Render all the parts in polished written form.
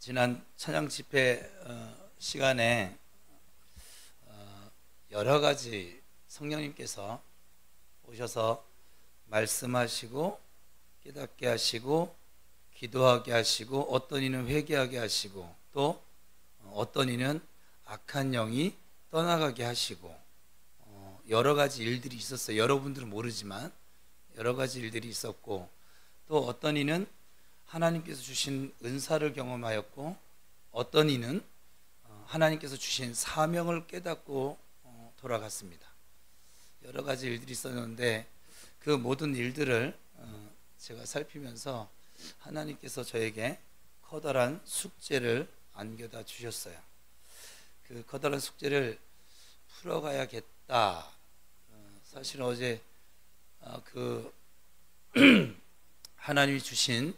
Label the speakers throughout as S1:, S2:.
S1: 지난 찬양 집회 시간에 여러 가지 성령님께서 오셔서 말씀하시고 깨닫게 하시고 기도하게 하시고 어떤 이는 회개하게 하시고 또 어떤 이는 악한 영이 떠나가게 하시고 여러 가지 일들이 있었어요. 여러분들은 모르지만 여러 가지 일들이 있었고, 또 어떤 이는 하나님께서 주신 은사를 경험하였고, 어떤 이는 하나님께서 주신 사명을 깨닫고 돌아갔습니다. 여러 가지 일들이 있었는데 그 모든 일들을 제가 살피면서 하나님께서 저에게 커다란 숙제를 안겨다 주셨어요. 그 커다란 숙제를 풀어가야겠다. 사실 어제 하나님이 주신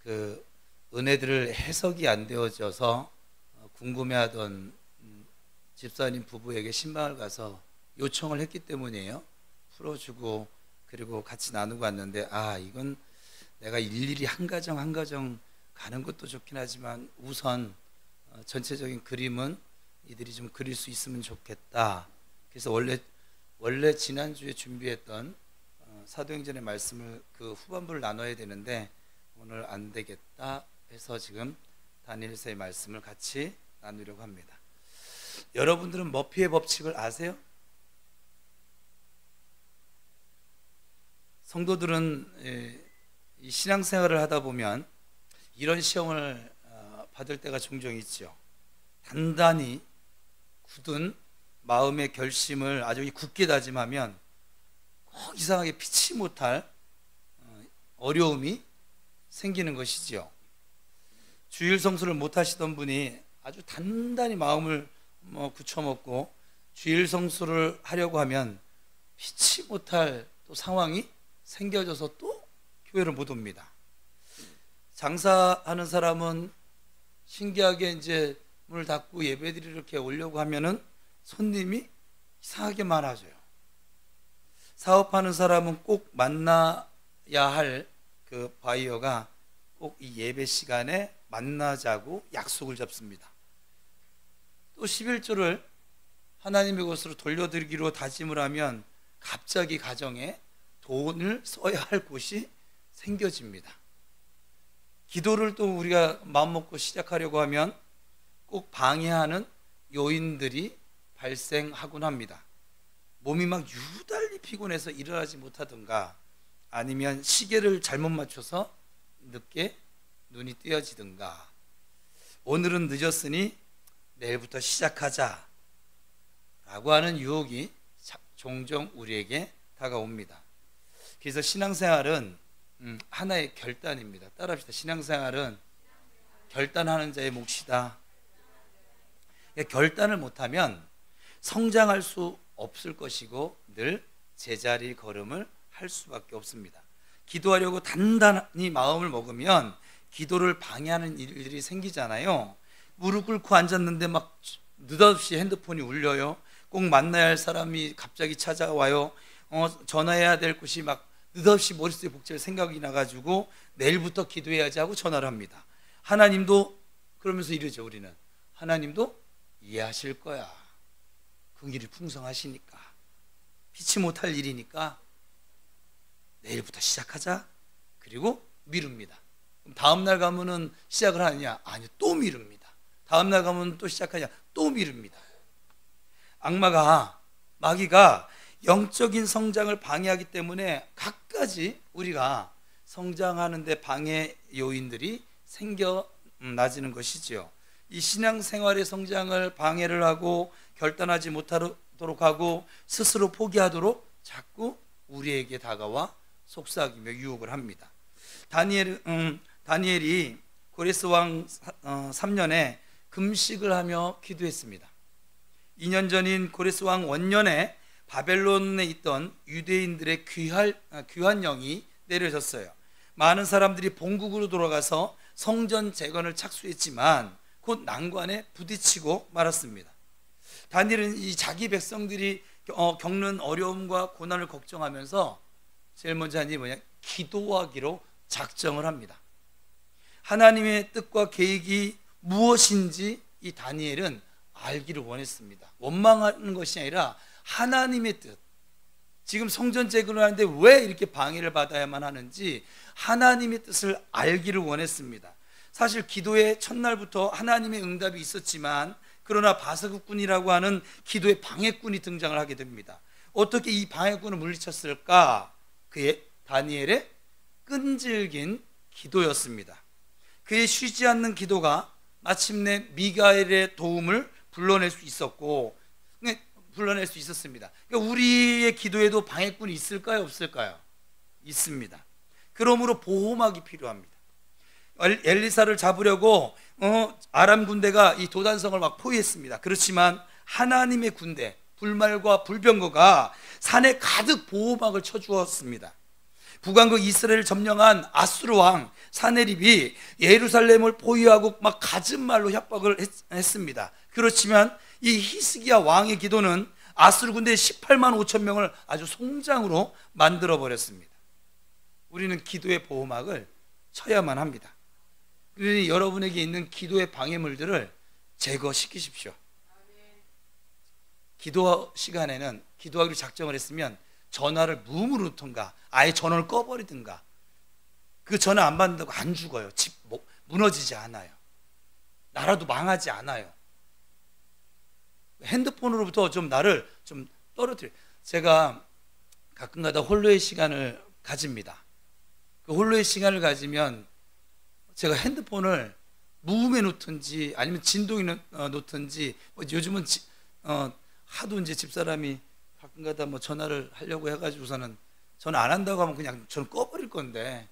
S1: 그 은혜들을 해석이 안 되어져서 궁금해하던 집사님 부부에게 신방을 가서 요청을 했기 때문이에요. 풀어주고 그리고 같이 나누고 왔는데, 이건 내가 일일이 한 가정 한 가정 가는 것도 좋긴 하지만 우선 전체적인 그림은 이들이 좀 그릴 수 있으면 좋겠다. 그래서 원래 지난주에 준비했던 사도행전의 말씀을 그 후반부를 나눠야 되는데 오늘 안 되겠다 해서 지금 다니엘서의 말씀을 같이 나누려고 합니다. 여러분들은 머피의 법칙을 아세요? 성도들은 이 신앙생활을 하다 보면 이런 시험을 받을 때가 종종 있죠. 단단히 굳은 마음의 결심을 아주 굳게 다짐하면 꼭 이상하게 피치 못할 어려움이 생기는 것이지요. 주일 성수를 못 하시던 분이 아주 단단히 마음을 굳혀먹고 주일 성수를 하려고 하면 피치 못할 또 상황이 생겨져서 또 교회를 못 옵니다. 장사하는 사람은 신기하게 이제 문을 닫고 예배드리러 이렇게 오려고 하면은 손님이 이상하게 많아져요. 사업하는 사람은 꼭 만나야 할 그 바이어가 꼭 이 예배 시간에 만나자고 약속을 잡습니다. 또 11조를 하나님의 것으로 돌려드리기로 다짐을 하면 갑자기 가정에 돈을 써야 할 곳이 생겨집니다. 기도를 또 우리가 마음먹고 시작하려고 하면 꼭 방해하는 요인들이 발생하곤 합니다. 몸이 막 유달리 피곤해서 일어나지 못하든가, 아니면 시계를 잘못 맞춰서 늦게 눈이 띄어지든가, 오늘은 늦었으니 내일부터 시작하자 라고 하는 유혹이 종종 우리에게 다가옵니다. 그래서 신앙생활은 하나의 결단입니다. 따라합시다. 신앙생활은 결단하는 자의 몫이다. 결단을 못하면 성장할 수 없을 것이고 늘 제자리 걸음을 할 수밖에 없습니다. 기도하려고 단단히 마음을 먹으면 기도를 방해하는 일들이 생기잖아요. 무릎 꿇고 앉았는데 막 느닷없이 핸드폰이 울려요. 꼭 만나야 할 사람이 갑자기 찾아와요. 전화해야 될 곳이 막 느닷없이 머릿속에 복잡한 생각이 나가지고 내일부터 기도해야지 하고 전화를 합니다. 하나님도 그러면서 이러죠. 우리는 하나님도 이해하실 거야. 그 일이 풍성하시니까, 피치 못할 일이니까 내일부터 시작하자. 그리고 미룹니다. 그럼 다음날 가면은 시작을 하느냐? 아니요, 또 미룹니다. 다음날 가면 또 시작하냐? 또 미룹니다. 마귀가 영적인 성장을 방해하기 때문에 갖가지 우리가 성장하는 데 방해 요인들이 생겨나지는 것이지요. 이 신앙생활의 성장을 방해를 하고 결단하지 못하도록 하고 스스로 포기하도록 자꾸 우리에게 다가와 속삭이며 유혹을 합니다. 다니엘이 고레스 왕 3년에 금식을 하며 기도했습니다. 2년 전인 고레스 왕 원년에 바벨론에 있던 유대인들의 귀한 영이 내려졌어요. 많은 사람들이 본국으로 돌아가서 성전 재건을 착수했지만 곧 난관에 부딪히고 말았습니다. 다니엘은 이 자기 백성들이 겪는 어려움과 고난을 걱정하면서 제일 먼저 한 일이 뭐냐? 기도하기로 작정을 합니다. 하나님의 뜻과 계획이 무엇인지 이 다니엘은 알기를 원했습니다. 원망하는 것이 아니라 하나님의 뜻, 지금 성전 재건을 하는데 왜 이렇게 방해를 받아야만 하는지 하나님의 뜻을 알기를 원했습니다. 사실 기도의 첫날부터 하나님의 응답이 있었지만, 그러나 바사국군이라고 하는 기도의 방해꾼이 등장을 하게 됩니다. 어떻게 이 방해꾼을 물리쳤을까? 그의 다니엘의 끈질긴 기도였습니다. 그의 쉬지 않는 기도가 마침내 미가엘의 도움을 불러낼 수 있었습니다. 그러니까 우리의 기도에도 방해꾼이 있을까요, 없을까요? 있습니다. 그러므로 보호막이 필요합니다. 엘리사를 잡으려고 아람 군대가 이 도단성을 막 포위했습니다. 그렇지만 하나님의 군대, 불말과 불병거가 산에 가득 보호막을 쳐주었습니다. 북왕국 이스라엘을 점령한 아수르 왕 사네립이 예루살렘을 포위하고 막 갖은 말로 협박을 했습니다. 그렇지만 이 히스기야 왕의 기도는 아수르 군대 18만 5천 명을 아주 송장으로 만들어 버렸습니다. 우리는 기도의 보호막을 쳐야만 합니다. 그러니 여러분에게 있는 기도의 방해물들을 제거시키십시오. 기도 시간에는 기도하기로 작정을 했으면 전화를 무음으로 놓던가 아예 전화를 꺼버리든가, 그 전화 안 받는다고 안 죽어요. 집 무너지지 않아요. 나라도 망하지 않아요. 핸드폰으로부터 좀 나를 좀 떨어뜨려요. 제가 가끔가다 홀로의 시간을 가집니다. 그 홀로의 시간을 가지면 제가 핸드폰을 무음에 놓든지 아니면 진동에 놓든지, 요즘은 하도 이제 집사람이 가끔가다 전화를 하려고 해가지고서는 전화 안 한다고 하면 그냥 저는 꺼버릴 건데,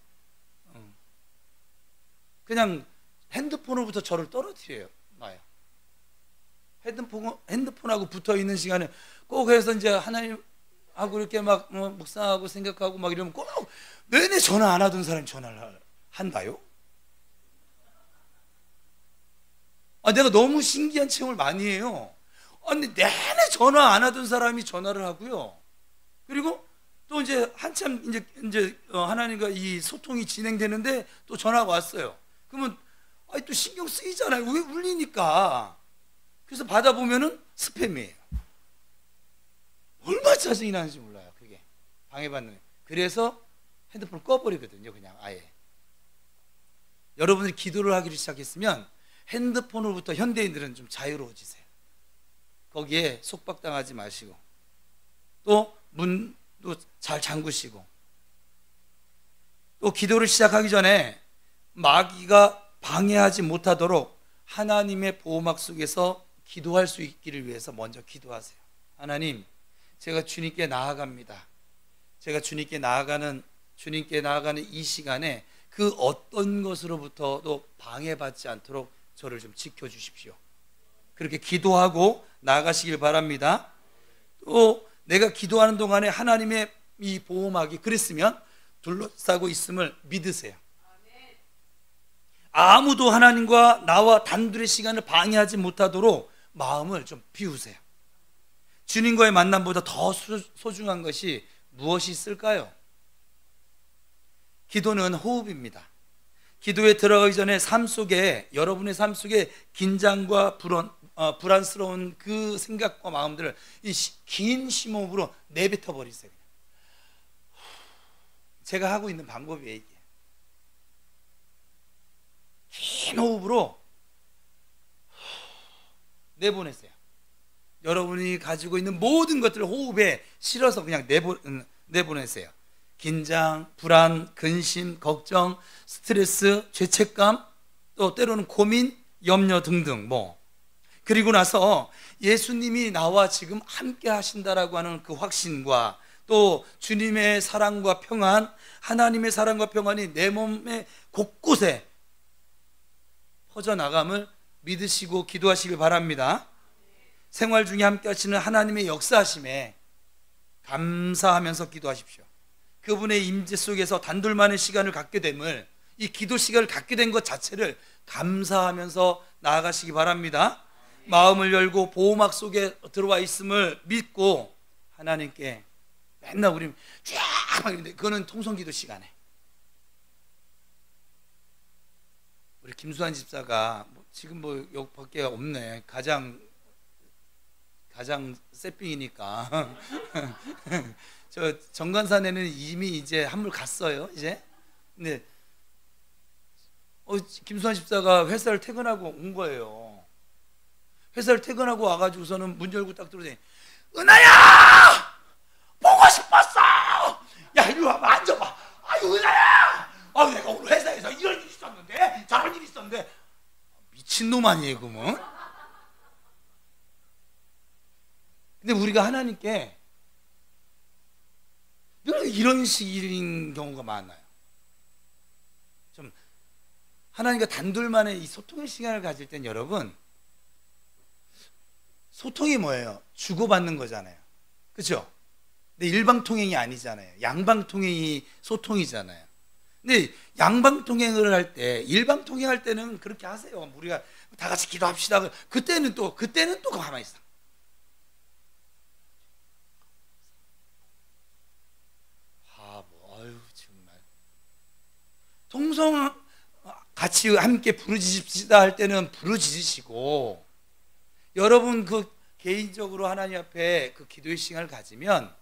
S1: 그냥 핸드폰으로부터 저를 떨어뜨려요. 핸드폰하고 붙어 있는 시간에 꼭 해서 이제 하나님하고 이렇게 막 묵상하고 생각하고 막 이러면 꼭 내내 전화 안 하던 사람이 전화를 한다요? 내가 너무 신기한 체험을 많이 해요. 아니, 내내 전화 안 하던 사람이 전화를 하고요. 그리고 또 이제 한참 이제 하나님과 이 소통이 진행되는데 또 전화가 왔어요. 그러면 또 신경 쓰이잖아요. 왜 울리니까. 그래서 받아보면은 스팸이에요. 얼마나 짜증이 나는지 몰라요. 그게 방해받는. 그래서 핸드폰을 꺼버리거든요. 그냥 아예. 여러분들이 기도를 하기를 시작했으면 핸드폰으로부터 현대인들은 좀 자유로워지세요. 거기에 속박당하지 마시고, 또 문도 잘 잠그시고, 또 기도를 시작하기 전에 마귀가 방해하지 못하도록 하나님의 보호막 속에서 기도할 수 있기를 위해서 먼저 기도하세요. 하나님, 제가 주님께 나아갑니다. 제가 주님께 나아가는 이 시간에 그 어떤 것으로부터도 방해받지 않도록 저를 좀 지켜주십시오. 그렇게 기도하고 나아가시길 바랍니다. 또 내가 기도하는 동안에 하나님의 이 보호막이 그랬으면 둘러싸고 있음을 믿으세요. 아무도 하나님과 나와 단둘의 시간을 방해하지 못하도록 마음을 좀 비우세요. 주님과의 만남보다 더 소중한 것이 무엇이 있을까요? 기도는 호흡입니다. 기도에 들어가기 전에 여러분의 삶 속에 긴장과 불안스러운 그 생각과 마음들을 긴 심호흡으로 내뱉어 버리세요. 제가 하고 있는 방법이에요, 이게. 긴 호흡으로 내보내세요. 여러분이 가지고 있는 모든 것들을 호흡에 실어서 그냥 내보내세요. 긴장, 불안, 근심, 걱정, 스트레스, 죄책감, 또 때로는 고민, 염려 등등 그리고 나서 예수님이 나와 지금 함께 하신다라고 하는 그 확신과 또 주님의 사랑과 평안, 하나님의 사랑과 평안이 내 몸의 곳곳에 퍼져나감을 믿으시고 기도하시길 바랍니다. 생활 중에 함께 하시는 하나님의 역사하심에 감사하면서 기도하십시오. 그분의 임재 속에서 단둘만의 시간을 갖게 됨을, 이 기도 시간을 갖게 된 것 자체를 감사하면서 나아가시기 바랍니다. 마음을 열고 보호막 속에 들어와 있음을 믿고 하나님께 맨날 우리 쫙 하는데, 그거는 통성기도 시간에 우리 김수환 집사가 지금 뭐 여기밖에 없네. 가장 세핑이니까. 저 정관산에는 이미 이제 한물 갔어요. 이제. 근데 김수환 집사가 회사를 퇴근하고 온 거예요. 회사를 퇴근하고 와가지고서는 문 열고 딱 들어오더니, 은하야! 보고 싶었어! 야, 이리 와봐, 앉아봐. 아유, 은하야! 내가 오늘 회사에서 이런 일이 있었는데, 저런 일이 있었는데. 미친놈 아니에요, 그러면? 근데 우리가 하나님께 늘 이런 식인 경우가 많아요. 좀 하나님과 단둘만의 이 소통의 시간을 가질 땐 여러분, 소통이 뭐예요? 주고받는 거잖아요. 그렇죠? 근데 일방통행이 아니잖아요. 양방통행이 소통이잖아요. 근데 양방통행을 할 때, 일방통행할 때는 그렇게 하세요. 우리가 다 같이 기도합시다. 그때는 또 가만히 있어. 아유, 정말. 통성 같이 함께 부르짖읍시다 할 때는 부르짖으시고, 여러분 그 개인적으로 하나님 앞에 그 기도의 시간을 가지면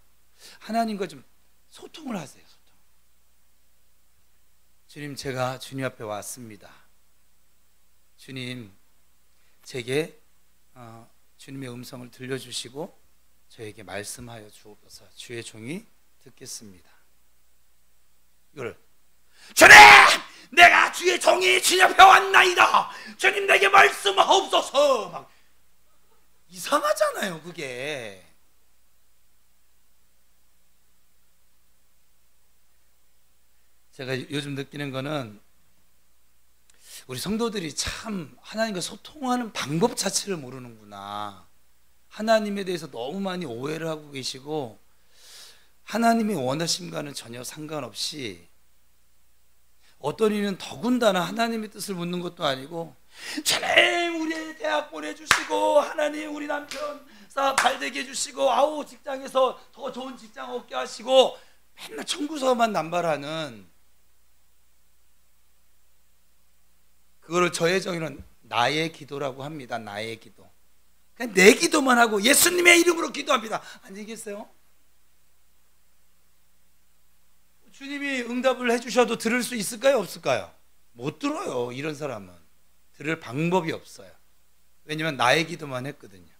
S1: 하나님과 좀 소통을 하세요. 소통. 주님, 제가 주님 앞에 왔습니다. 주님, 제게 주님의 음성을 들려주시고 저에게 말씀하여 주옵소서. 주의 종이 듣겠습니다. 이거를, 주님! 내가 주의 종이 주님 앞에 왔나이다. 주님, 내게 말씀하옵소서. 막 이상하잖아요, 그게. 제가 요즘 느끼는 거는 우리 성도들이 참 하나님과 소통하는 방법 자체를 모르는구나. 하나님에 대해서 너무 많이 오해를 하고 계시고, 하나님의 원하심과는 전혀 상관없이 어떤 이는 더군다나 하나님의 뜻을 묻는 것도 아니고, 주님 우리 대학 보내주시고, 하나님 우리 남편 사업 잘 되게 해주시고, 아우 직장에서 더 좋은 직장 얻게 하시고, 맨날 청구서만 남발하는, 그거를 저의 정의는 나의 기도라고 합니다. 나의 기도. 그냥 내 기도만 하고 예수님의 이름으로 기도합니다. 안녕히 계세요. 주님이 응답을 해주셔도 들을 수 있을까요? 없을까요? 못 들어요. 이런 사람은 들을 방법이 없어요. 왜냐하면 나의 기도만 했거든요.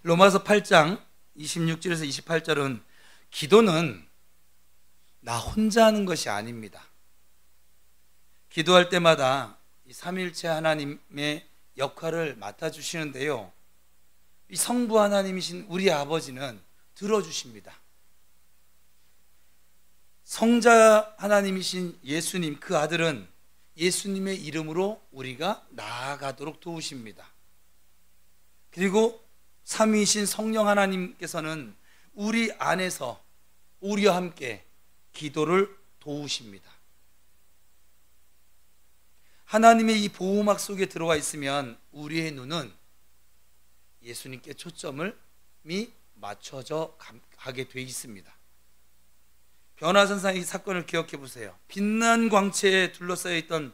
S1: 로마서 8장 26절에서 28절은 기도는 나 혼자 하는 것이 아닙니다. 기도할 때마다 이 삼위일체 하나님의 역할을 맡아주시는데요, 이 성부 하나님이신 우리 아버지는 들어주십니다. 성자 하나님이신 예수님, 그 아들은 예수님의 이름으로 우리가 나아가도록 도우십니다. 그리고 삼위이신 성령 하나님께서는 우리 안에서 우리와 함께 기도를 도우십니다. 하나님의 이 보호막 속에 들어와 있으면 우리의 눈은 예수님께 초점을 맞춰져 가게 돼 있습니다. 변화선상의 사건을 기억해 보세요. 빛난 광채에 둘러싸여 있던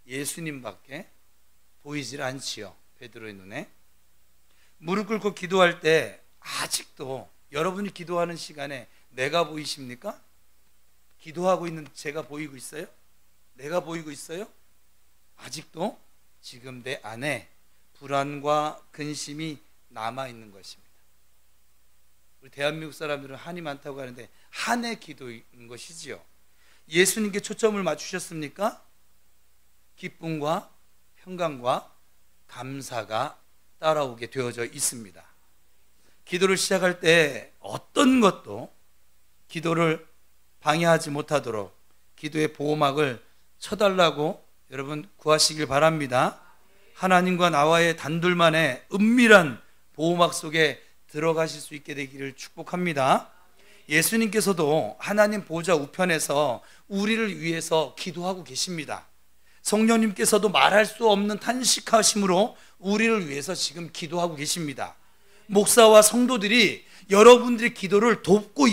S1: 예수님밖에 보이질 않지요. 베드로의 눈에. 무릎 꿇고 기도할 때 아직도 여러분이 기도하는 시간에 내가 보이십니까? 기도하고 있는 제가 보이고 있어요? 내가 보이고 있어요? 아직도 지금 내 안에 불안과 근심이 남아있는 것입니다. 우리 대한민국 사람들은 한이 많다고 하는데 한의 기도인 것이지요. 예수님께 초점을 맞추셨습니까? 기쁨과 평강과 감사가 따라오게 되어져 있습니다. 기도를 시작할 때 어떤 것도 기도를 방해하지 못하도록 기도의 보호막을 쳐달라고 여러분 구하시길 바랍니다. 하나님과 나와의 단둘만의 은밀한 보호막 속에 들어가실 수 있게 되기를 축복합니다. 예수님께서도 하나님 보좌 우편에서 우리를 위해서 기도하고 계십니다. 성령님께서도 말할 수 없는 탄식하심으로 우리를 위해서 지금 기도하고 계십니다. 목사와 성도들이 여러분들의 기도를 돕고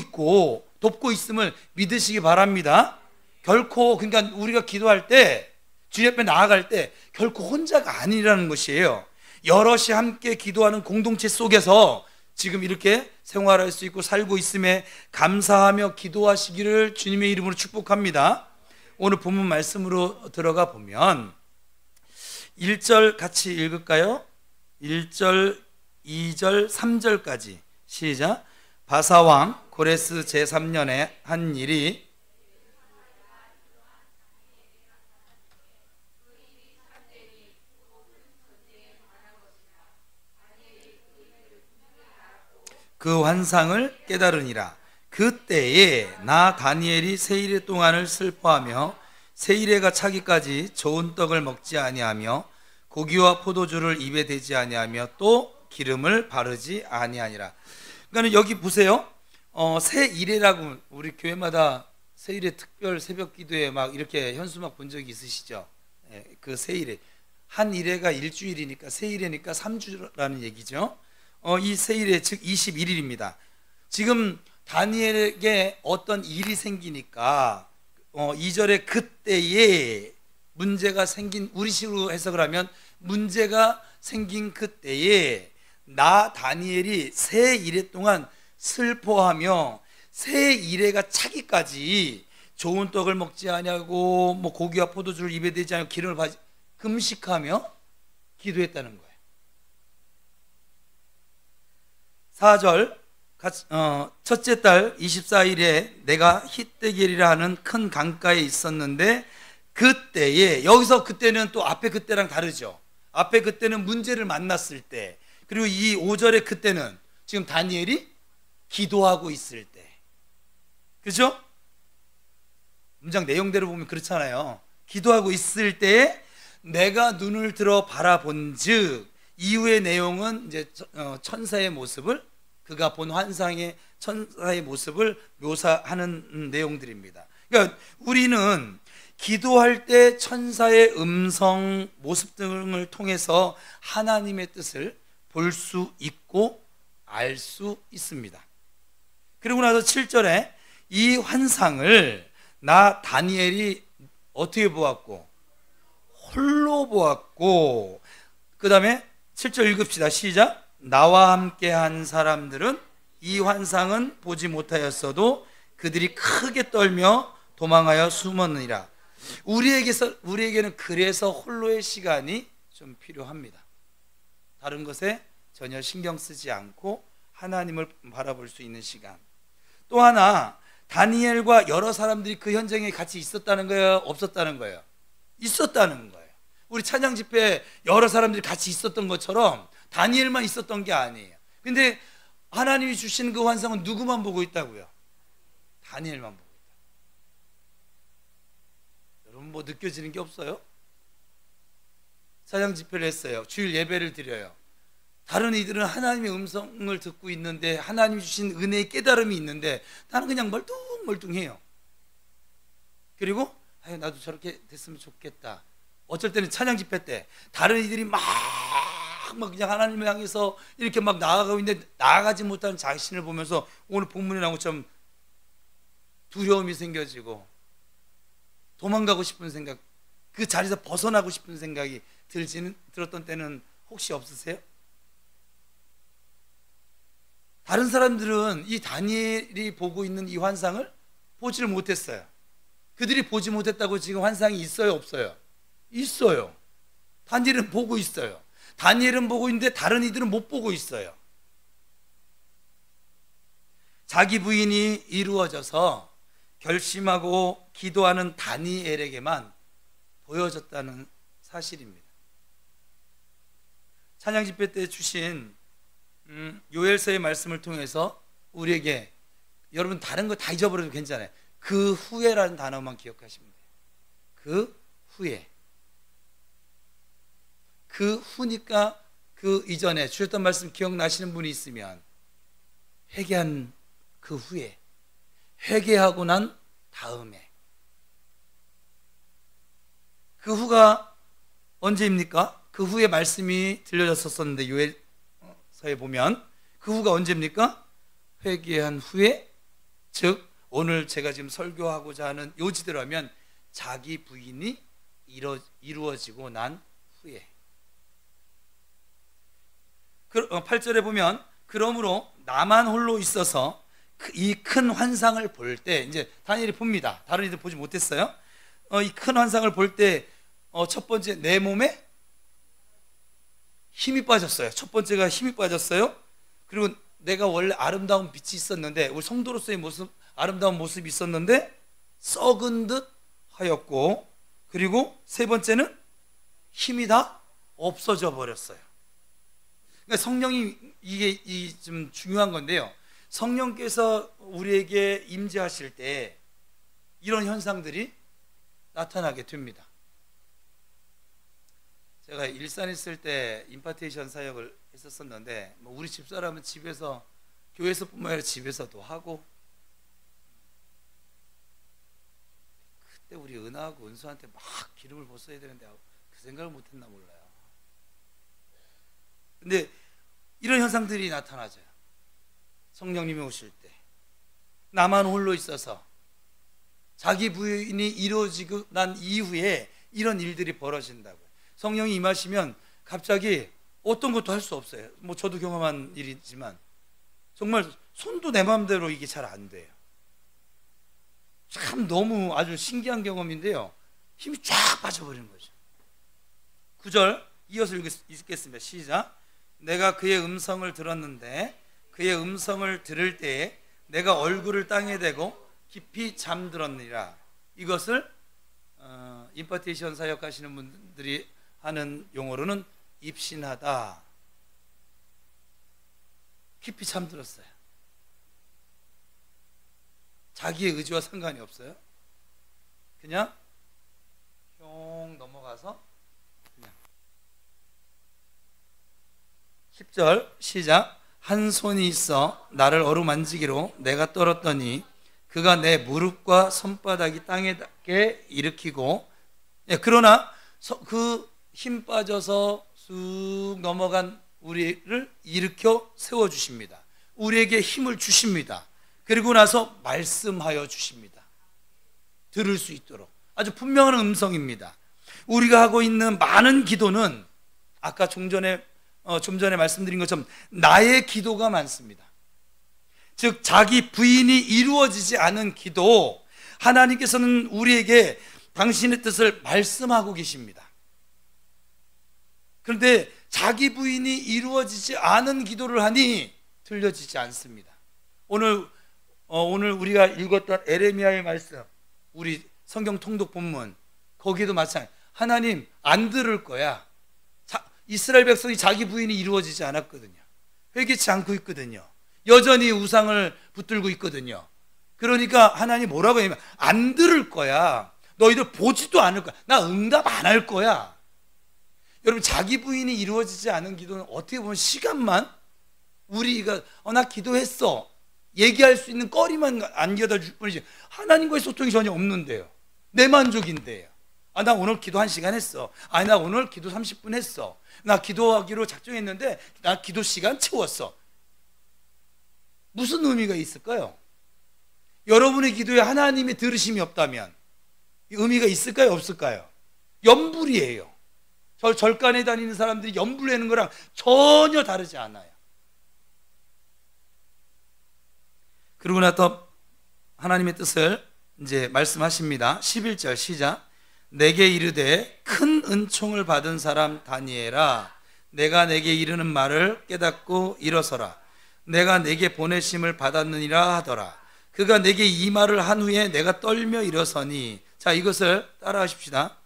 S1: 있음을 믿으시기 바랍니다. 결코, 그러니까 우리가 기도할 때 주님 앞에 나아갈 때 결코 혼자가 아니라는 것이에요. 여럿이 함께 기도하는 공동체 속에서 지금 이렇게 생활할 수 있고 살고 있음에 감사하며 기도하시기를 주님의 이름으로 축복합니다. 오늘 본문 말씀으로 들어가 보면 1절 같이 읽을까요? 1절, 2절, 3절까지 시작. 바사왕 고레스 제3년에 한 일이 그 환상을 깨달으니라. 그때에 나 다니엘이 세 이레 동안을 슬퍼하며 세 이레가 차기까지 좋은 떡을 먹지 아니하며 고기와 포도주를 입에 대지 아니하며 또 기름을 바르지 아니하니라. 그러니까 여기 보세요. 세 이레라고 우리 교회마다 세 이레 특별 새벽 기도에 막 이렇게 현수막 본 적이 있으시죠? 그 세 이레 한 이레가 일주일이니까 세 이레니까 3주라는 얘기죠. 이 세 이레 즉 21일입니다. 지금 다니엘에게 어떤 일이 생기니까 2절에 그때에 문제가 생긴, 우리식으로 해석을 하면 문제가 생긴 그때에 나 다니엘이 세 이레 동안 슬퍼하며 세 이레가 차기까지 좋은 떡을 먹지 아니하고 뭐 고기와 포도주를 입에 대지 않고 기름을 바지 금식하며 기도했다는 거예요. 4절 첫째 달 24일에 내가 히데겔이라 하는 큰 강가에 있었는데 그때에, 여기서 그때는 또 앞에 그때랑 다르죠. 앞에 그때는 문제를 만났을 때, 그리고 이 5절의 그때는 지금 다니엘이 기도하고 있을 때, 그죠? 문장 내용대로 보면 그렇잖아요. 기도하고 있을 때에 내가 눈을 들어 바라본 즉, 이후의 내용은 이제 천사의 모습을, 그가 본 환상의 천사의 모습을 묘사하는 내용들입니다. 그러니까 우리는 기도할 때 천사의 음성, 모습 등을 통해서 하나님의 뜻을 볼 수 있고 알 수 있습니다. 그리고 나서 7절에 이 환상을 나 다니엘이 어떻게 보았고? 홀로 보았고, 그 다음에 7절 읽읍시다. 시작. 나와 함께 한 사람들은 이 환상은 보지 못하였어도 그들이 크게 떨며 도망하여 숨었느니라. 우리에게는 그래서 홀로의 시간이 좀 필요합니다. 다른 것에 전혀 신경 쓰지 않고 하나님을 바라볼 수 있는 시간. 또 하나, 다니엘과 여러 사람들이 그 현장에 같이 있었다는 거예요? 없었다는 거예요? 있었다는 거예요. 우리 찬양 집회에 여러 사람들이 같이 있었던 것처럼 다니엘만 있었던 게 아니에요. 근데 하나님이 주신 그 환상은 누구만 보고 있다고요? 다니엘만 보고 있다. 여러분 뭐 느껴지는 게 없어요? 찬양 집회를 했어요. 주일 예배를 드려요. 다른 이들은 하나님의 음성을 듣고 있는데, 하나님이 주신 은혜의 깨달음이 있는데 나는 그냥 멀뚱멀뚱해요. 그리고 나도 저렇게 됐으면 좋겠다. 어쩔 때는 찬양 집회 때 다른 이들이 막 그냥 하나님을 향해서 이렇게 막 나아가고 있는데 나아가지 못하는 자신을 보면서 오늘 본문에 나온 것처럼 두려움이 생겨지고 도망가고 싶은 생각, 그 자리에서 벗어나고 싶은 생각이 들었던 때는 혹시 없으세요? 다른 사람들은 이 다니엘이 보고 있는 이 환상을 보지를 못했어요. 그들이 보지 못했다고 지금 환상이 있어요, 없어요? 있어요. 다니엘은 보고 있어요. 다니엘은 보고 있는데 다른 이들은 못 보고 있어요. 자기 부인이 이루어져서 결심하고 기도하는 다니엘에게만 보여졌다는 사실입니다. 찬양 집회 때 주신 요엘서의 말씀을 통해서 우리에게, 여러분 다른 거 다 잊어버려도 괜찮아요. 그 후에라는 단어만 기억하시면 돼요. 그 후에. 그 후니까 그 이전에 주셨던 말씀 기억나시는 분이 있으면 회개한 그 후에, 회개하고 난 다음에, 그 후가 언제입니까? 그 후에 말씀이 들려졌었는데 요엘서에 보면 그 후가 언제입니까? 회개한 후에, 즉 오늘 제가 지금 설교하고자 하는 요지대로 하면 자기 부인이 이루어지고 난 후에. 8절에 보면 그러므로 나만 홀로 있어서 이 큰 환상을 볼 때, 이제 다니엘이 봅니다. 다른 이들 보지 못했어요. 이 큰 환상을 볼 때 첫 번째, 내 몸에 힘이 빠졌어요. 첫 번째가 힘이 빠졌어요. 그리고 내가 원래 아름다운 빛이 있었는데, 우리 성도로서의 모습, 아름다운 모습이 있었는데 썩은 듯 하였고, 그리고 세 번째는 힘이 다 없어져 버렸어요. 그러니까 성령이, 이게 좀 중요한 건데요, 성령께서 우리에게 임재하실 때 이런 현상들이 나타나게 됩니다. 제가 일산에 있을 때 임파테이션 사역을 했었는데, 우리 집사람은 집에서, 교회에서뿐만 아니라 집에서도 하고, 그때 우리 은하하고 은수한테 막 기름을 부었어야 되는데 그 생각을 못했나 몰라요. 근데 이런 현상들이 나타나죠. 성령님이 오실 때 나만 홀로 있어서 자기 부인이 이루어지고 난 이후에 이런 일들이 벌어진다고요. 성령이 임하시면 갑자기 어떤 것도 할 수 없어요. 저도 경험한 일이지만 정말 손도 내 마음대로 이게 잘 안 돼요. 참 너무 아주 신기한 경험인데요, 힘이 쫙 빠져버리는 거죠. 9절 이어서 읽겠습니다. 시작. 내가 그의 음성을 들었는데 그의 음성을 들을 때에 내가 얼굴을 땅에 대고 깊이 잠들었느니라. 이것을 임파테이션 사역하시는 분들이 하는 용어로는 입신하다. 깊이 잠들었어요. 자기의 의지와 상관이 없어요. 그냥 뿅 넘어가서 그냥. 10절 시작. 한 손이 있어 나를 어루만지기로 내가 떨었더니 그가 내 무릎과 손바닥이 땅에 닿게 일으키고, 그러나 그 힘 빠져서 쑥 넘어간 우리를 일으켜 세워주십니다. 우리에게 힘을 주십니다. 그리고 나서 말씀하여 주십니다. 들을 수 있도록. 아주 분명한 음성입니다. 우리가 하고 있는 많은 기도는 아까 좀 전에 말씀드린 것처럼 나의 기도가 많습니다. 즉 자기 부인이 이루어지지 않은 기도, 하나님께서는 우리에게 당신의 뜻을 말씀하고 계십니다. 그런데 자기 부인이 이루어지지 않은 기도를 하니 들려지지 않습니다. 오늘 우리가 읽었던 에레미야의 말씀, 우리 성경 통독 본문, 거기에도 마찬가지. 하나님 안 들을 거야. 이스라엘 백성이 자기 부인이 이루어지지 않았거든요. 회개치 않고 있거든요. 여전히 우상을 붙들고 있거든요. 그러니까 하나님 뭐라고 하냐면 안 들을 거야. 너희들 보지도 않을 거야. 나 응답 안 할 거야. 여러분, 자기 부인이 이루어지지 않은 기도는 어떻게 보면 시간만, 우리가 나 기도했어 얘기할 수 있는 거리만 안겨다 줄 뿐이지 하나님과의 소통이 전혀 없는데요. 내 만족인데요. 나 오늘 기도 1시간 했어. 나 오늘 기도 30분 했어. 나 기도하기로 작정했는데 나 기도 시간 채웠어. 무슨 의미가 있을까요? 여러분의 기도에 하나님의 들으심이 없다면 의미가 있을까요? 없을까요? 염불이에요. 절간에 다니는 사람들이 염불내는 거랑 전혀 다르지 않아요. 그러고 나서 하나님의 뜻을 이제 말씀하십니다. 11절 시작. 내게 이르되 큰 은총을 받은 사람 다니엘아, 내가 내게 이르는 말을 깨닫고 일어서라. 내가 내게 보내심을 받았느니라 하더라. 그가 내게 이 말을 한 후에 내가 떨며 일어서니. 자, 이것을 따라 하십시다.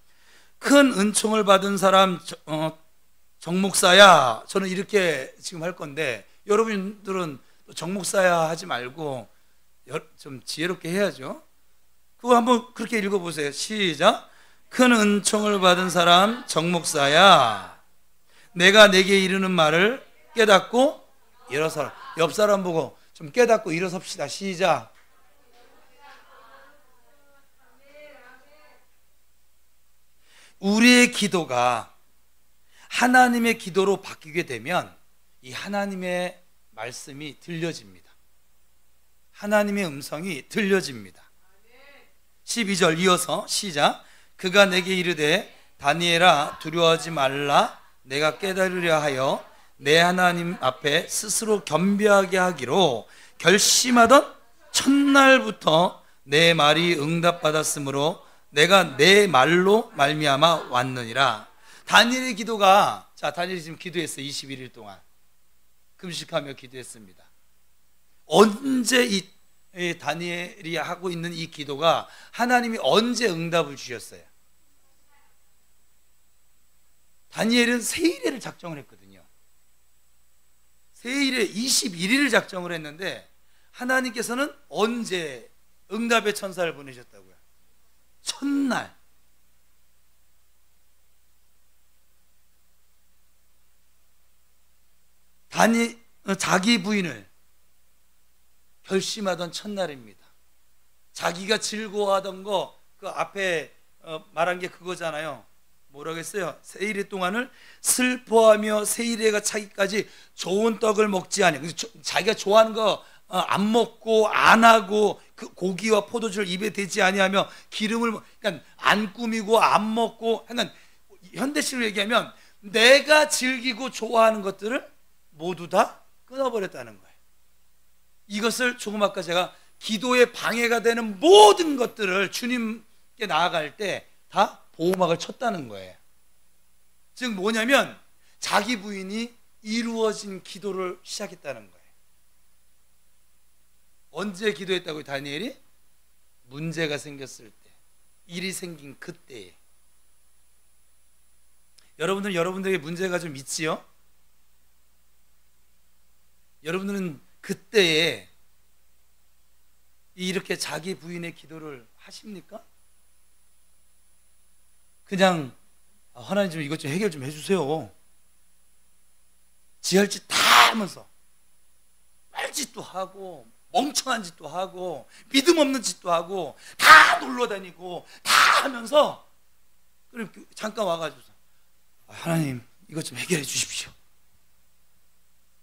S1: 큰 은총을 받은 사람 정목사야. 저는 이렇게 지금 할 건데 여러분들은 정목사야 하지 말고 좀 지혜롭게 해야죠. 그거 한번 그렇게 읽어보세요. 시작. 큰 은총을 받은 사람 정목사야, 내가 내게 이르는 말을 깨닫고 일어서라. 옆 사람 보고 좀 깨닫고 일어섭시다. 시작. 우리의 기도가 하나님의 기도로 바뀌게 되면 이 하나님의 말씀이 들려집니다. 하나님의 음성이 들려집니다. 12절 이어서 시작. 그가 내게 이르되 다니엘아 두려워하지 말라. 내가 깨달으려 하여 내 하나님 앞에 스스로 겸비하게 하기로 결심하던 첫날부터 내 말이 응답받았으므로 내가 내 말로 말미암아 왔느니라. 다니엘의 기도가, 자, 다니엘이 지금 기도했어요. 21일 동안 금식하며 기도했습니다. 언제 이 다니엘이 하고 있는 이 기도가 하나님이 언제 응답을 주셨어요? 다니엘은 세일에를 작정을 했거든요. 세일에 21일을 작정을 했는데 하나님께서는 언제 응답의 천사를 보내셨다고요? 첫날. 자기 부인을 결심하던 첫날입니다. 자기가 즐거워하던 거, 그 앞에 말한 게 그거잖아요. 뭐라고 했어요? 세일의 동안을 슬퍼하며 세일에가 차기까지 좋은 떡을 먹지 아니하고, 자기가 좋아하는 거 안 먹고 안 하고 그 고기와 포도주를 입에 대지 아니하며 기름을 그러니까 안 꾸미고 안 먹고, 그러니까 현대식으로 얘기하면 내가 즐기고 좋아하는 것들을 모두 다 끊어버렸다는 거예요. 이것을 조금 아까 제가 기도에 방해가 되는 모든 것들을 주님께 나아갈 때 다 보호막을 쳤다는 거예요. 즉 뭐냐면 자기 부인이 이루어진 기도를 시작했다는 거예요. 언제 기도했다고요? 다니엘이? 문제가 생겼을 때, 일이 생긴 그때에. 여러분들에게 문제가 좀 있지요? 여러분들은 그때에 이렇게 자기 부인의 기도를 하십니까? 그냥 하나님 좀 이것 좀 해결 좀 해주세요. 지할 짓 다 하면서 말짓도 하고 멍청한 짓도 하고 믿음 없는 짓도 하고 다 놀러 다니고 다 하면서 그럼 잠깐 와가지고 하나님 이것 좀 해결해 주십시오.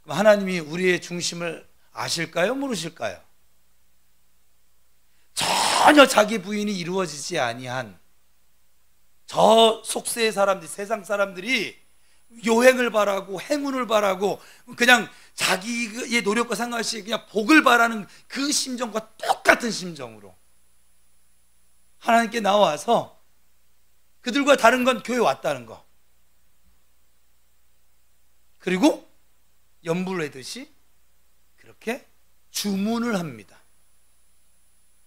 S1: 그럼 하나님이 우리의 중심을 아실까요? 모르실까요? 전혀 자기 부인이 이루어지지 아니한 저 속세의 사람들이, 세상 사람들이 요행을 바라고 행운을 바라고 그냥 자기의 노력과 상관없이 그냥 복을 바라는 그 심정과 똑같은 심정으로 하나님께 나와서 그들과 다른 건 교회 왔다는 거, 그리고 염불하듯이 그렇게 주문을 합니다.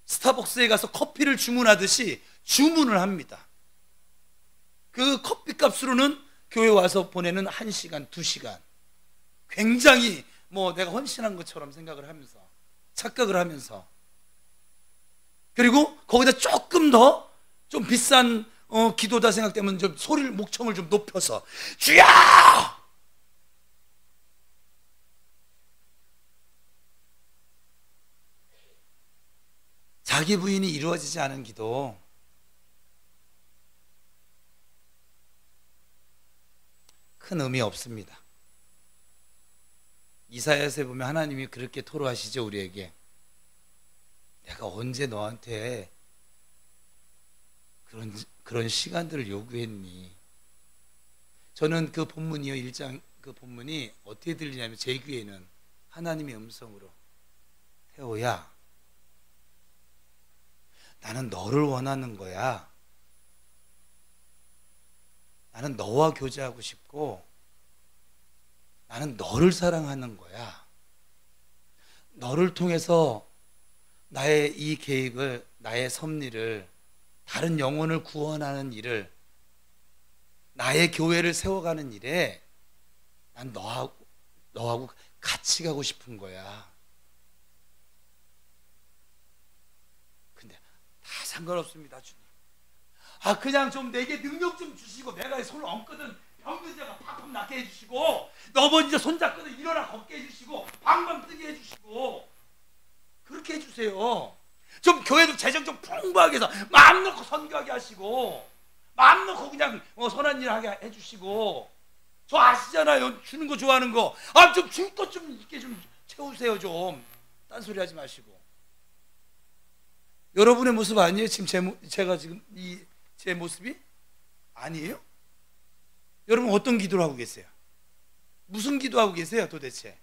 S1: 스타벅스에 가서 커피를 주문하듯이 주문을 합니다. 그 커피 값으로는 교회 와서 보내는 1시간, 2시간 굉장히 내가 헌신한 것처럼 생각을 하면서, 착각을 하면서, 그리고 거기다 조금 더 좀 비싼 기도다 생각되면 좀 소리를, 목청을 좀 높여서 주여! 자기 부인이 이루어지지 않은 기도, 큰 의미 없습니다. 이사야서에 보면 하나님이 그렇게 토로하시죠. 우리에게 내가 언제 너한테 그런 시간들을 요구했니? 저는 그 본문이요, 1장 그 본문이 어떻게 들리냐면 제 귀에는 하나님의 음성으로, 태호야, 나는 너를 원하는 거야. 나는 너와 교제하고 싶고 나는 너를 사랑하는 거야. 너를 통해서 나의 이 계획을, 나의 섭리를, 다른 영혼을 구원하는 일을, 나의 교회를 세워가는 일에 난 너하고 같이 가고 싶은 거야. 근데 다 상관없습니다, 주님. 그냥 좀 내게 능력 좀 주시고, 내가 손을 얹거든 병든 자가 팍팍 낫게 해주시고, 넘어진 자 손잡거든 일어나 걷게 해주시고, 방방 뜨게 해주시고, 그렇게 해주세요. 좀 교회도 재정 좀 풍부하게 해서 마음 놓고 선교하게 하시고, 마음 놓고 그냥 선한 일 하게 해주시고. 저 아시잖아요, 주는 거 좋아하는 거. 좀 줄 것 좀 이렇게 좀 채우세요. 좀 딴소리 하지 마시고. 여러분의 모습 아니에요? 지금 제가 지금 제 모습이? 아니에요? 여러분 어떤 기도를 하고 계세요? 무슨 기도하고 계세요 도대체?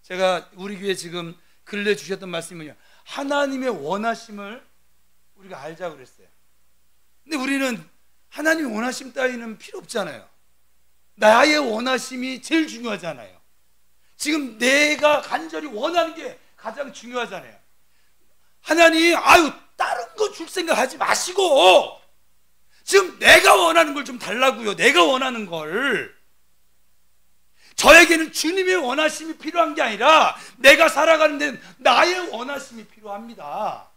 S1: 제가 우리 교회 지금 근래 주셨던 말씀은요, 하나님의 원하심을 우리가 알자고 그랬어요. 근데 우리는 하나님의 원하심 따위는 필요 없잖아요. 나의 원하심이 제일 중요하잖아요. 지금 내가 간절히 원하는 게 가장 중요하잖아요. 하나님, 다른 거 줄 생각하지 마시고 지금 내가 원하는 걸 좀 달라고요. 내가 원하는 걸. 저에게는 주님의 원하심이 필요한 게 아니라 내가 살아가는 데는 나의 원하심이 필요합니다.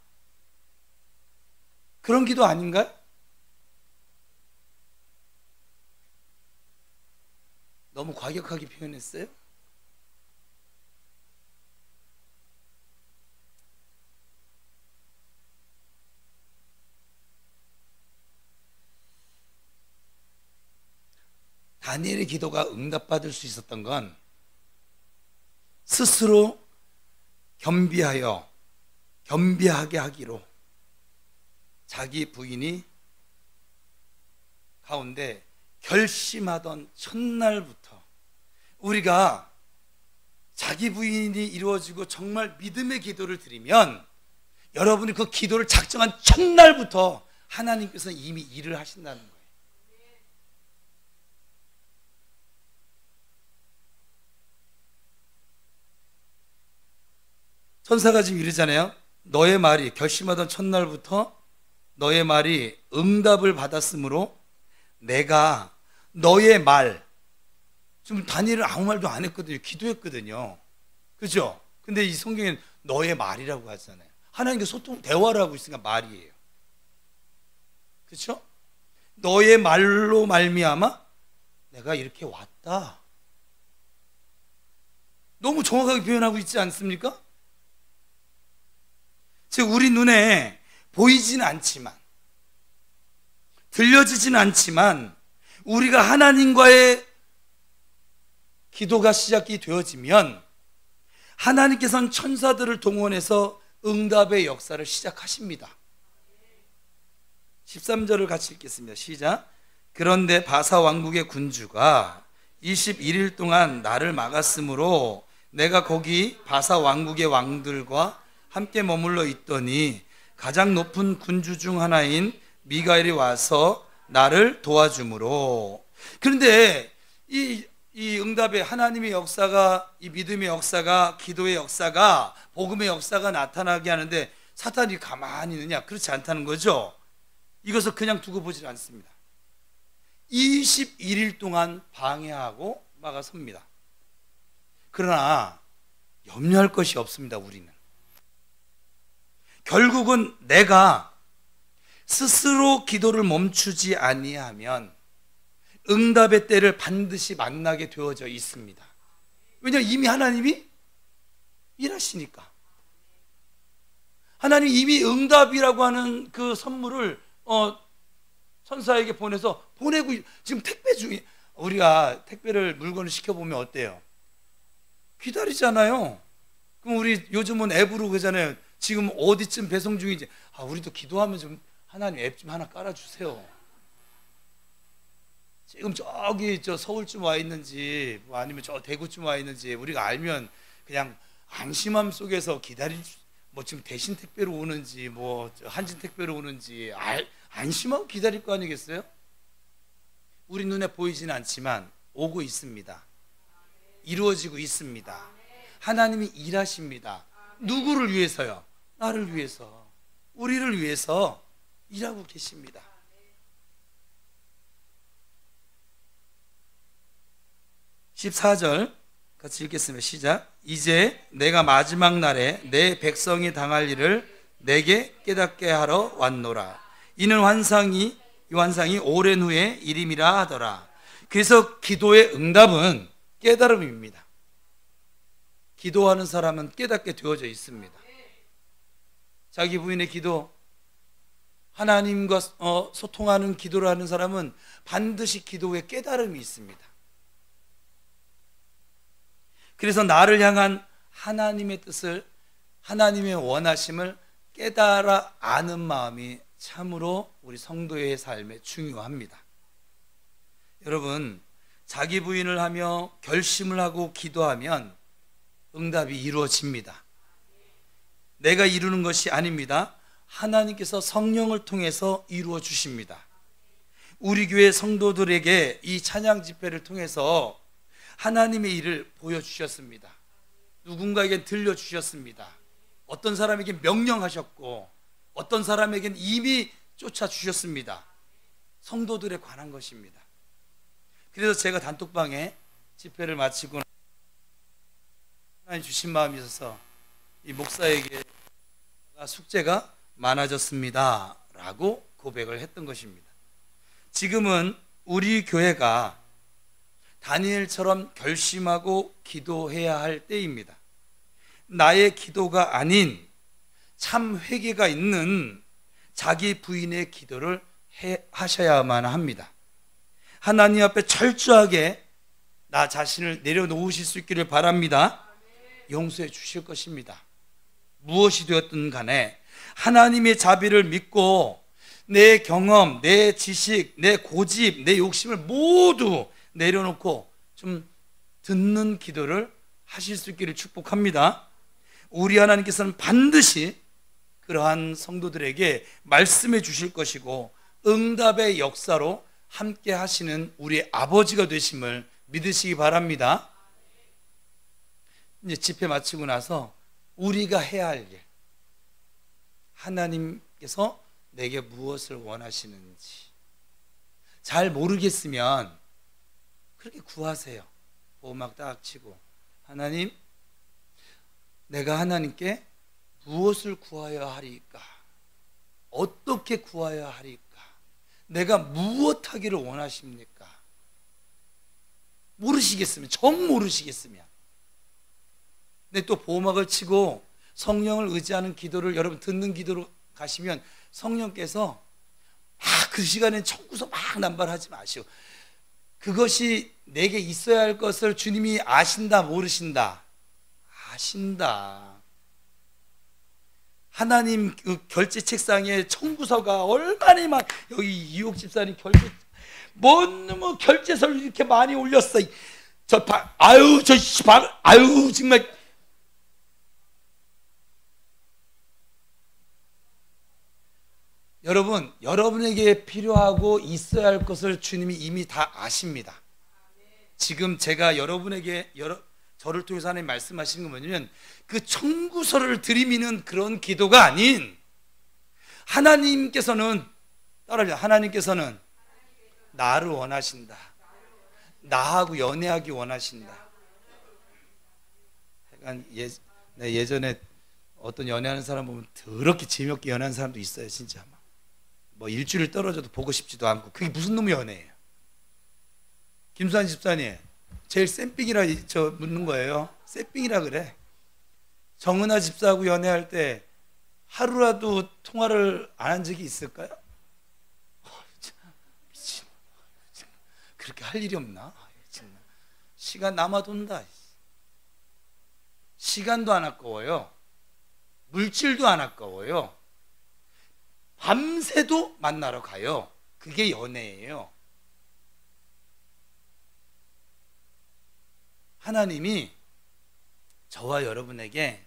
S1: 그런 기도 아닌가요? 너무 과격하게 표현했어요? 다니엘의 기도가 응답받을 수 있었던 건 스스로 겸비하게 하기로 자기 부인이 가운데 결심하던 첫날부터, 우리가 자기 부인이 이루어지고 정말 믿음의 기도를 드리면 여러분이 그 기도를 작정한 첫날부터 하나님께서 이미 일을 하신다는 거예요. 천사가 지금 이러잖아요. 너의 말이, 결심하던 첫날부터 너의 말이 응답을 받았으므로 내가 너의 말, 지금 다니엘은 아무 말도 안 했거든요. 기도했거든요. 그죠? 근데 이 성경에는 너의 말이라고 하잖아요. 하나님과 소통, 대화를 하고 있으니까 말이에요. 그렇죠? 너의 말로 말미암아 내가 이렇게 왔다. 너무 정확하게 표현하고 있지 않습니까? 즉 우리 눈에 보이지는 않지만, 들려지지는 않지만 우리가 하나님과의 기도가 시작이 되어지면 하나님께서는 천사들을 동원해서 응답의 역사를 시작하십니다. 13절을 같이 읽겠습니다. 시작. 그런데 바사 왕국의 군주가 21일 동안 나를 막았으므로 내가 거기 바사 왕국의 왕들과 함께 머물러 있더니 가장 높은 군주 중 하나인 미가엘이 와서 나를 도와주므로. 그런데 이 응답의 하나님의 역사가, 이 믿음의 역사가, 기도의 역사가, 복음의 역사가 나타나게 하는데 사탄이 가만히 있느냐? 그렇지 않다는 거죠. 이것을 그냥 두고 보질 않습니다. 21일 동안 방해하고 막아섭니다. 그러나 염려할 것이 없습니다. 우리는 결국은 내가 스스로 기도를 멈추지 아니하면 응답의 때를 반드시 만나게 되어져 있습니다. 왜냐하면 이미 하나님이 일하시니까. 하나님이 이미 응답이라고 하는 그 선물을 천사에게 보내고, 지금 택배 중에, 우리가 택배를 물건을 시켜보면 어때요? 기다리잖아요. 그럼 우리 요즘은 앱으로 그러잖아요. 지금 어디쯤 배송 중인지. 우리도 기도하면 좀 하나님 앱 좀 하나 깔아주세요. 지금 저기 서울쯤 와 있는지, 뭐 아니면 저 대구쯤 와 있는지 우리가 알면 그냥 안심함 속에서 뭐 지금 대신 택배로 오는지, 뭐 한진 택배로 오는지 안심하고 기다릴 거 아니겠어요? 우리 눈에 보이지는 않지만 오고 있습니다. 이루어지고 있습니다. 하나님이 일하십니다. 누구를 위해서요? 나를 위해서, 우리를 위해서 일하고 계십니다. (14절) 같이 읽겠습니다. 시작. 이제 내가 마지막 날에 내 백성이 당할 일을 내게 깨닫게 하러 왔노라. 이는 이 환상이 오랜 후에 일임이라 하더라. 그래서 기도의 응답은 깨달음입니다. 기도하는 사람은 깨닫게 되어져 있습니다. 자기 부인의 기도, 하나님과 소통하는 기도를 하는 사람은 반드시 기도에 깨달음이 있습니다. 그래서 나를 향한 하나님의 뜻을, 하나님의 원하심을 깨달아 아는 마음이 참으로 우리 성도의 삶에 중요합니다. 여러분, 자기 부인을 하며 결심을 하고 기도하면 응답이 이루어집니다. 내가 이루는 것이 아닙니다. 하나님께서 성령을 통해서 이루어 주십니다. 우리 교회 성도들에게 이 찬양 집회를 통해서 하나님의 일을 보여주셨습니다. 누군가에게 들려주셨습니다. 어떤 사람에게 명령하셨고 어떤 사람에게는 이미 쫓아주셨습니다. 성도들에 관한 것입니다. 그래서 제가 단톡방에 집회를 마치고 하나님 주신 마음이 있어서 이 목사에게 숙제가 많아졌습니다 라고 고백을 했던 것입니다. 지금은 우리 교회가 다니엘처럼 결심하고 기도해야 할 때입니다. 나의 기도가 아닌 참 회개가 있는 자기 부인의 기도를 하셔야만 합니다. 하나님 앞에 철저하게 나 자신을 내려놓으실 수 있기를 바랍니다. 용서해 주실 것입니다. 무엇이 되었든 간에 하나님의 자비를 믿고 내 경험, 내 지식, 내 고집, 내 욕심을 모두 내려놓고 좀 듣는 기도를 하실 수 있기를 축복합니다. 우리 하나님께서는 반드시 그러한 성도들에게 말씀해 주실 것이고 응답의 역사로 함께 하시는 우리 아버지가 되심을 믿으시기 바랍니다. 이제 집회 마치고 나서 우리가 해야 할 일, 하나님께서 내게 무엇을 원하시는지 잘 모르겠으면 그렇게 구하세요. 보호막 딱 치고, 하나님, 내가 하나님께 무엇을 구하여야 하리까? 어떻게 구하여야 하리까? 내가 무엇 하기를 원하십니까? 모르시겠으면, 정 모르시겠으면. 근데 또 보호막을 치고 성령을 의지하는 기도를 여러분 듣는 기도로 가시면 성령께서 그 시간엔 청구서 막 남발하지 마시고, 그것이 내게 있어야 할 것을 주님이 아신다 모르신다? 아신다. 하나님 그 결제 책상에 청구서가 얼마나 막, 여기 이옥 집사님 결제 뭐 결제서를 이렇게 많이 올렸어. 아유 정말. 여러분, 여러분에게 필요하고 있어야 할 것을 주님이 이미 다 아십니다. 지금 제가 여러분에게 저를 통해서 하나님 말씀하시는 건 뭐냐면, 그 청구서를 들이미는 그런 기도가 아닌, 하나님께서는 따라하자. 하나님께서는 나를 원하신다. 나하고 연애하기 원하신다. 예전에 어떤 연애하는 사람 보면 더럽게 재미없게 연애하는 사람도 있어요. 진짜 뭐 일주일 떨어져도 보고 싶지도 않고. 그게 무슨 놈의 연애예요? 김수환 집사님, 제일 쌤삥이라 저 묻는 거예요. 쌤삥이라 그래. 정은아 집사하고 연애할 때 하루라도 통화를 안 한 적이 있을까요? 미친. 그렇게 할 일이 없나? 시간 남아돈다. 시간도 안 아까워요. 물질도 안 아까워요. 밤새도 만나러 가요. 그게 연애예요. 하나님이 저와 여러분에게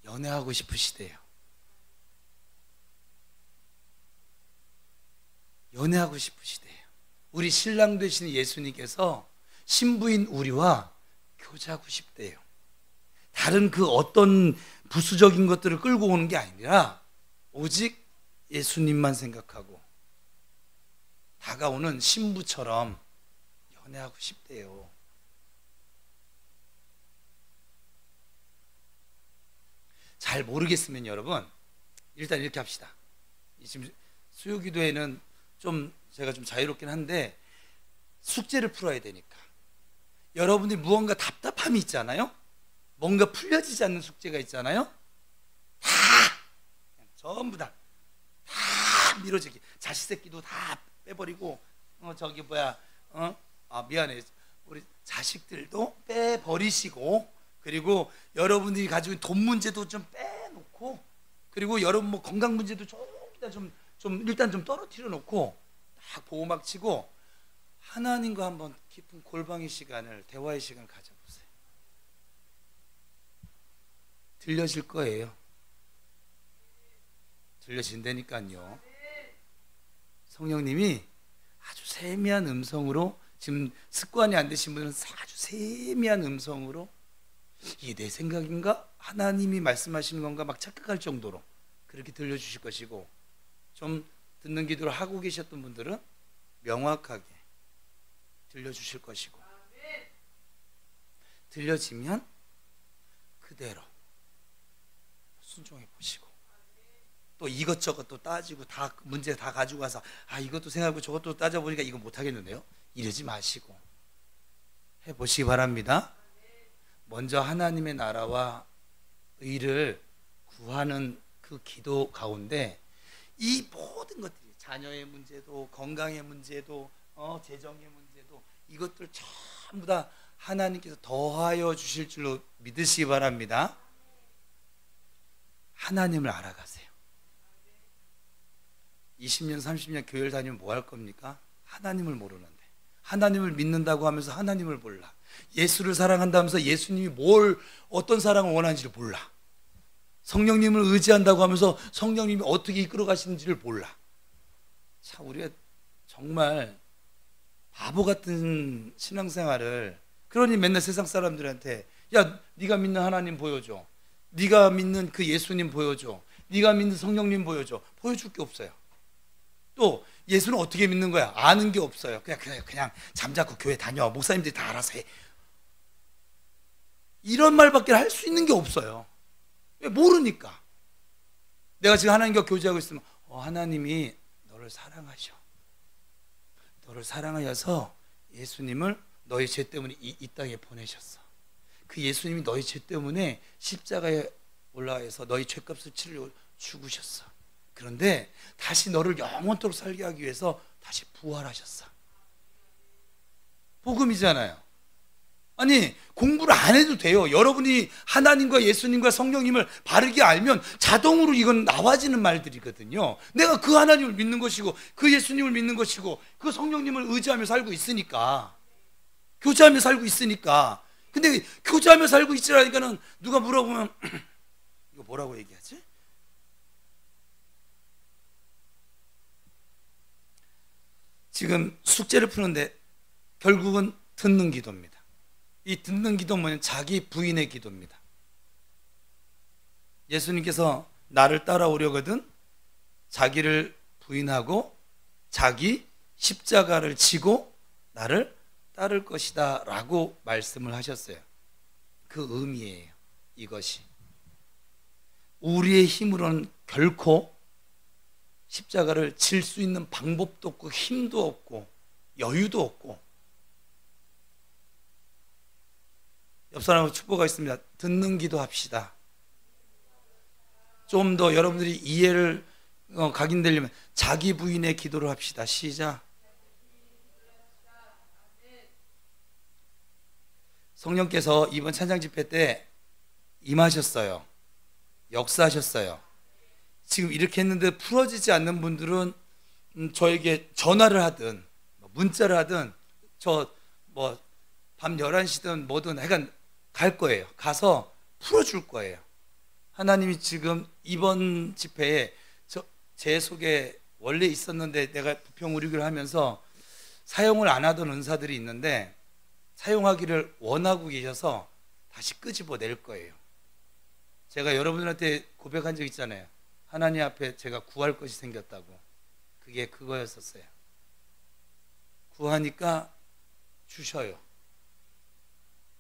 S1: 연애하고 싶으시대요. 연애하고 싶으시대요. 우리 신랑 되시는 예수님께서 신부인 우리와 교제하고 싶대요. 다른 그 어떤 부수적인 것들을 끌고 오는 게 아니라 오직 예수님만 생각하고 다가오는 신부처럼 연애하고 싶대요. 잘 모르겠으면 여러분, 일단 이렇게 합시다. 지금 수요기도회는 제가 좀 자유롭긴 한데 숙제를 풀어야 되니까, 여러분들이 무언가 답답함이 있잖아요. 뭔가 풀려지지 않는 숙제가 있잖아요. 전부 다 밀어지기. 자식 새끼도 다 빼버리고, 미안해, 우리 자식들도 빼버리시고, 그리고 여러분들이 가지고 있는 돈 문제도 좀 빼놓고, 그리고 여러분 뭐 건강 문제도 조금 더 좀 좀 일단 좀 떨어뜨려 놓고 딱 보호막 치고 하나님과 한번 깊은 골방의 시간을, 대화의 시간을 가져보세요. 들려질 거예요. 들려진다니까요. 성령님이 아주 세미한 음성으로, 지금 습관이 안 되신 분은 아주 세미한 음성으로 이게 내 생각인가? 하나님이 말씀하시는 건가? 막 착각할 정도로 그렇게 들려주실 것이고, 좀 듣는 기도를 하고 계셨던 분들은 명확하게 들려주실 것이고, 들려지면 그대로 순종해 보시고, 또 이것저것 또 따지고 다 문제 다 가지고 와서 이것도 생각하고 저것도 따져보니까 이거 못하겠는데요, 이러지 마시고 해보시기 바랍니다. 먼저 하나님의 나라와 의를 구하는 그 기도 가운데 이 모든 것들이, 자녀의 문제도, 건강의 문제도, 재정의 문제도, 이것들 전부 다 하나님께서 더하여 주실 줄로 믿으시기 바랍니다. 하나님을 알아가세요. 20년 30년 교회를 다니면 뭐 할 겁니까? 하나님을 모르는데. 하나님을 믿는다고 하면서 하나님을 몰라. 예수를 사랑한다면서 예수님이 어떤 사랑을 원하는지를 몰라. 성령님을 의지한다고 하면서 성령님이 어떻게 이끌어 가시는지를 몰라. 참, 우리가 정말 바보 같은 신앙생활을, 그러니 맨날 세상 사람들한테 야, 네가 믿는 하나님 보여줘, 네가 믿는 그 예수님 보여줘, 네가 믿는 성령님 보여줘. 보여줄 게 없어요. 또 예수는 어떻게 믿는 거야? 아는 게 없어요. 그냥 잠자코 교회 다녀, 목사님들이 다 알아서 해. 이런 말밖에 할 수 있는 게 없어요. 왜? 모르니까. 내가 지금 하나님과 교제하고 있으면 하나님이 너를 사랑하셔. 너를 사랑하여서 예수님을 너의 죄 때문에 이 땅에 보내셨어. 그 예수님이 너의 죄 때문에 십자가에 올라가서 너의 죄값을 치르려 죽으셨어. 그런데 다시 너를 영원토록 살게 하기 위해서 다시 부활하셨어. 복음이잖아요. 아니, 공부를 안 해도 돼요. 여러분이 하나님과 예수님과 성령님을 바르게 알면 자동으로 이건 나와지는 말들이거든요. 내가 그 하나님을 믿는 것이고, 그 예수님을 믿는 것이고, 그 성령님을 의지하며 살고 있으니까, 교제하며 살고 있으니까. 근데 교제하며 살고 있으라니까는 누가 물어보면 이거 뭐라고 얘기하지? 지금 숙제를 푸는데 결국은 듣는 기도입니다. 이 듣는 기도는 뭐냐면 자기 부인의 기도입니다. 예수님께서 나를 따라오려거든 자기를 부인하고 자기 십자가를 지고 나를 따를 것이다 라고 말씀을 하셨어요. 그 의미예요. 이것이 우리의 힘으로는 결코 십자가를 질 수 있는 방법도 없고 힘도 없고 여유도 없고. 옆 사람하고 축복가 있습니다. 듣는 기도 합시다. 좀 더 여러분들이 이해를 각인되려면 자기 부인의 기도를 합시다. 시작. 성령께서 이번 찬양 집회 때 임하셨어요. 역사하셨어요. 지금 이렇게 했는데 풀어지지 않는 분들은 저에게 전화를 하든 문자를 하든 밤 11시든 뭐든 하여간 갈 거예요. 가서 풀어줄 거예요. 하나님이 지금 이번 집회에 제 속에 원래 있었는데 내가 부평우리교를 하면서 사용을 안 하던 은사들이 있는데 사용하기를 원하고 계셔서 다시 끄집어낼 거예요. 제가 여러분들한테 고백한 적 있잖아요. 하나님 앞에 제가 구할 것이 생겼다고. 그게 그거였었어요. 구하니까 주셔요.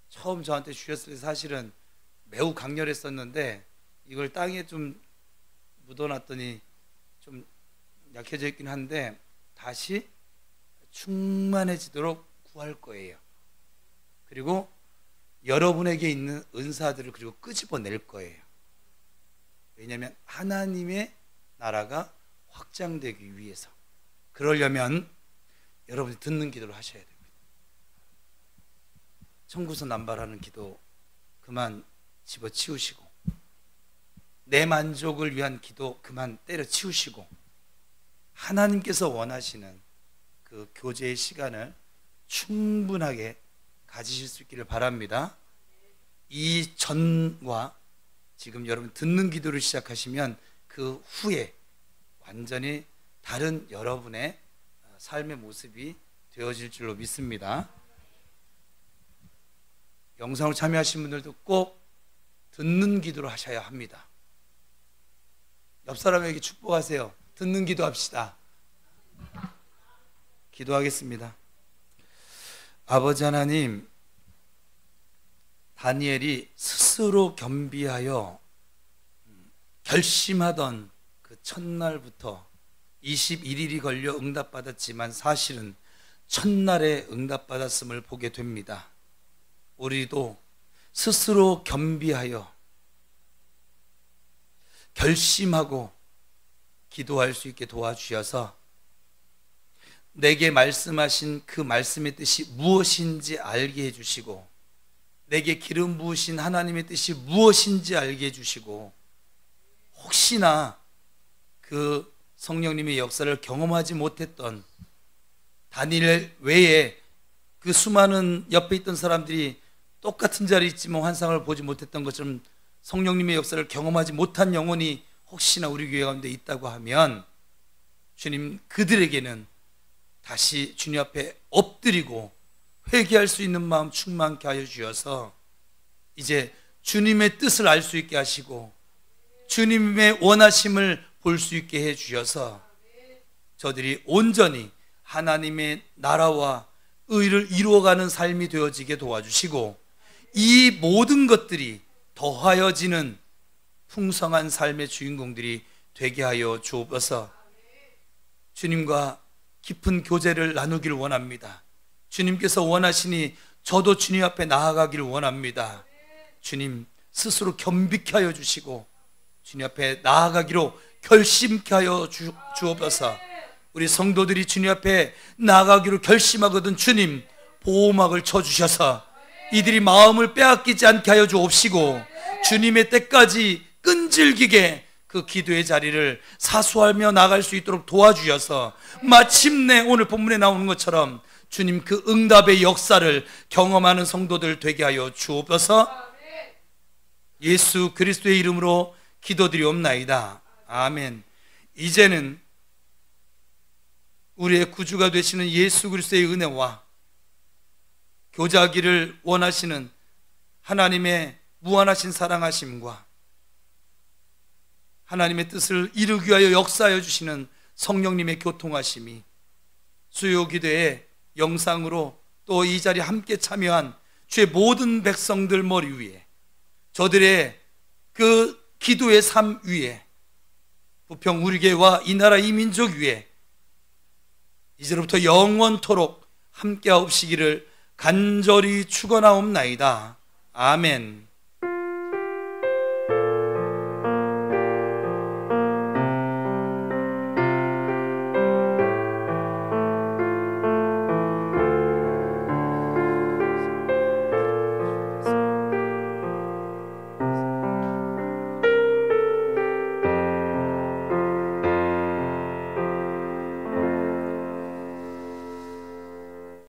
S1: 처음 저한테 주셨을 때 사실은 매우 강렬했었는데 이걸 땅에 좀 묻어놨더니 좀 약해져 있긴 한데 다시 충만해지도록 구할 거예요. 그리고 여러분에게 있는 은사들을 그리고 끄집어낼 거예요. 왜냐하면 하나님의 나라가 확장되기 위해서. 그러려면 여러분이 듣는 기도를 하셔야 됩니다. 청구서 남발하는 기도 그만 집어치우시고 내 만족을 위한 기도 그만 때려치우시고 하나님께서 원하시는 그 교제의 시간을 충분하게 가지실 수 있기를 바랍니다. 이 전과 지금 여러분 듣는 기도를 시작하시면 그 후에 완전히 다른 여러분의 삶의 모습이 되어질 줄로 믿습니다. 영상으로 참여하신 분들도 꼭 듣는 기도를 하셔야 합니다. 옆 사람에게 축복하세요. 듣는 기도 합시다. 기도하겠습니다. 아버지 하나님, 다니엘이 스스로 겸비하여 결심하던 그 첫날부터 21일이 걸려 응답받았지만 사실은 첫날에 응답받았음을 보게 됩니다. 우리도 스스로 겸비하여 결심하고 기도할 수 있게 도와주셔서 내게 말씀하신 그 말씀의 뜻이 무엇인지 알게 해주시고, 내게 기름 부으신 하나님의 뜻이 무엇인지 알게 해주시고, 혹시나 그 성령님의 역사를 경험하지 못했던 다니엘 외에 그 수많은 옆에 있던 사람들이 똑같은 자리에 있지만 환상을 보지 못했던 것처럼 성령님의 역사를 경험하지 못한 영혼이 혹시나 우리 교회 가운데 있다고 하면 주님, 그들에게는 다시 주님 앞에 엎드리고 회개할 수 있는 마음 충만케 하여 주셔서 이제 주님의 뜻을 알 수 있게 하시고 주님의 원하심을 볼 수 있게 해 주셔서 저들이 온전히 하나님의 나라와 의를 이루어가는 삶이 되어지게 도와주시고, 이 모든 것들이 더하여지는 풍성한 삶의 주인공들이 되게 하여 주옵소서. 주님과 깊은 교제를 나누기를 원합니다. 주님께서 원하시니 저도 주님 앞에 나아가기를 원합니다. 주님 스스로 겸비케 하여 주시고 주님 앞에 나아가기로 결심케 하여 주옵소서. 우리 성도들이 주님 앞에 나아가기로 결심하거든 주님 보호막을 쳐주셔서 이들이 마음을 빼앗기지 않게 하여 주옵시고, 주님의 때까지 끈질기게 그 기도의 자리를 사수하며 나갈 수 있도록 도와주셔서 마침내 오늘 본문에 나오는 것처럼 주님 그 응답의 역사를 경험하는 성도들 되게 하여 주옵소서. 예수 그리스도의 이름으로 기도드리옵나이다. 아멘. 이제는 우리의 구주가 되시는 예수 그리스도의 은혜와 교제하기를 원하시는 하나님의 무한하신 사랑하심과 하나님의 뜻을 이루기 위하여 역사하여 주시는 성령님의 교통하심이 수요기도의 영상으로 또 이 자리에 함께 참여한 주의 모든 백성들 머리 위에, 저들의 그 기도의 삶 위에, 부평 우리 교회와 이 나라 이 민족 위에 이제로부터 영원토록 함께하옵시기를 간절히 축원하옵나이다. 아멘.